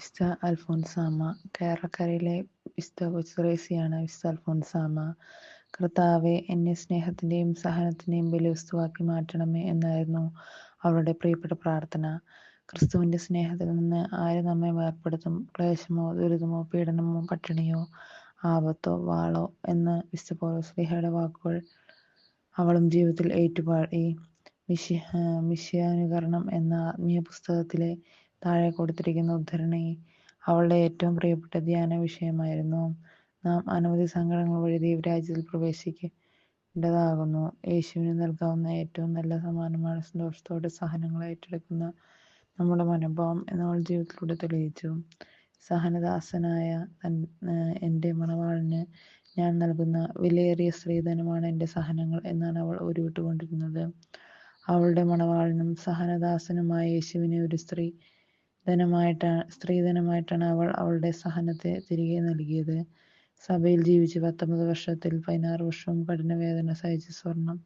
വിശുദ്ധ അൽഫോൻസാമ്മ. കേരളക്കരയിലെ വിശുദ്ധ കൊച്ചുത്രേസ്യയാണ് വിശുദ്ധ അൽഫോൻസാമ്മ. കർത്താവെ, എന്നെ സ്നേഹത്തിന്റെയും സഹനത്തിന്റെയും ബലിവസ്തുവാക്കി മാറ്റണമേ എന്നായിരുന്നു അവളുടെ പ്രിയപ്പെട്ട പ്രാർത്ഥന. ക്രിസ്തുവിന്റെ സ്നേഹത്തിൽ നിന്ന് ആര് നമ്മെ വേർപെടുത്തും? ക്ലേശമോ, ദുരിതമോ, പീഡനമോ, പട്ടിണിയോ, ആപത്തോ, വാളോ എന്ന് വിശുദ്ധ പൗലോസ്ലീഹയുടെ വാക്കുകൾ അവളും ജീവിതത്തിൽ ഏറ്റുപാടി. മിശിഹാനുകരണം എന്ന ആത്മീയ പുസ്തകത്തിലെ താഴെ കൊടുത്തിരിക്കുന്ന ഉദ്ധരണി അവളുടെ ഏറ്റവും പ്രിയപ്പെട്ട ധ്യാന വിഷയമായിരുന്നു. നാം അനവധി സങ്കടങ്ങൾ വഴി ദൈവരാജ്യത്തിൽ പ്രവേശിക്കേണ്ടതാകുന്നു. യേശുവിന് നൽകാവുന്ന ഏറ്റവും നല്ല സമ്മാനമാണ് സന്തോഷത്തോടെ സഹനങ്ങൾ ഏറ്റെടുക്കുന്ന നമ്മുടെ മനോഭാവം എന്നവൾ ജീവിതത്തിലൂടെ തെളിയിച്ചു. സഹനദാസനായ എൻ്റെ മണവാളന് ഞാൻ നൽകുന്ന വിലയേറിയ സ്ത്രീധനമാണ് എൻ്റെ സഹനങ്ങൾ എന്നാണ് അവൾ ഉരുവിട്ടുകൊണ്ടിരുന്നത്. അവളുടെ മണവാളനും സഹനദാസനുമായ യേശുവിനെ ഒരു സ്ത്രീധനമായിട്ടാണ് അവൾ അവളുടെ സഹനത്തെ തിരികെ നൽകിയത്. സഭയിൽ ജീവിച്ച് 19 വർഷത്തിൽ 16 വർഷവും കഠിനവേദന സഹിച്ച് സ്വർണം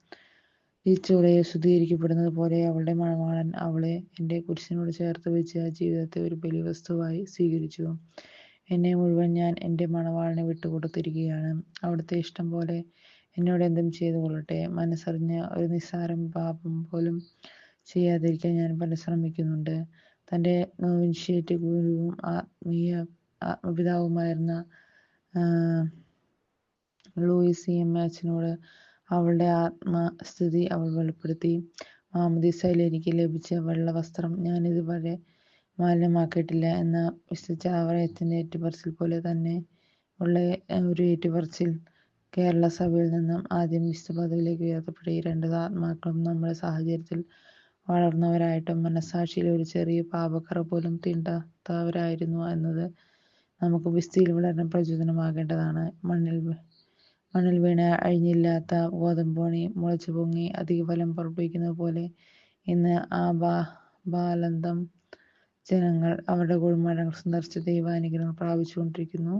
ഈച്ചോളയെ ശുദ്ധീകരിക്കപ്പെടുന്നത് പോലെ അവളുടെ മണവാളൻ അവളെ എൻ്റെ കുരിശിനോട് ചേർത്ത് വെച്ച് ആ ജീവിതത്തെ ഒരു ബലിവസ്തുവായി സ്വീകരിച്ചു. എന്നെ മുഴുവൻ ഞാൻ എൻ്റെ മണവാളനെ വിട്ടുകൊടുത്തിരിക്കുകയാണ്. അവിടുത്തെ ഇഷ്ടം പോലെ എന്നോട് എന്തും ചെയ്തു കൊള്ളട്ടെ. മനസ്സറിഞ്ഞ ഒരു നിസ്സാരം പാപം പോലും ചെയ്യാതിരിക്കാൻ ഞാൻ പരിശ്രമിക്കുന്നുണ്ട്. തൻ്റെ നോവിൻഷ്യേറ്റ് ഗുരുവും ആത്മപിതാവുമായിരുന്ന ലൂയിസ് CM അച്ഛനോട് അവളുടെ ആത്മസ്ഥിതി അവൾ വെളിപ്പെടുത്തി. മാമോദീസയിൽ എനിക്ക് ലഭിച്ച വെള്ള വസ്ത്രം ഞാനിതുവരെ മാലിന്യമാക്കിയിട്ടില്ല എന്ന വിശുദ്ധ ചാവറയച്ചൻ്റെ ഏറ്റുപറച്ചിൽ പോലെ തന്നെ ഉള്ള ഒരു ഏറ്റുപറച്ചിൽ കേരള സഭയിൽ നിന്നും ആദ്യം വിശുദ്ധ പദവിയിലേക്ക് ഉയർത്തപ്പെട്ട ഈ രണ്ട് ആത്മാക്കളും നമ്മുടെ സാഹചര്യത്തിൽ വളർന്നവരായിട്ടും മനസ്സാക്ഷിയിൽ ഒരു ചെറിയ പാപക്കറ പോലും തീണ്ടാത്തവരായിരുന്നു എന്നത് നമുക്ക് വിശുദ്ധിയിൽ വളരാൻ പ്രചോദനമാകേണ്ടതാണ്. മണ്ണിൽ വീണ് അഴിഞ്ഞില്ലാത്ത ഗോതമ്പുമണി മുളച്ചു പൊങ്ങി അധിക ഫലം പുറപ്പെടുവിക്കുന്നത് പോലെ ഇന്ന് ആ ബാലന്തം ജനങ്ങൾ അവരുടെ കുഴിമാടങ്ങൾ സന്ദർശിച്ച് ദൈവാനുഗ്രഹങ്ങൾ പ്രാപിച്ചുകൊണ്ടിരിക്കുന്നു.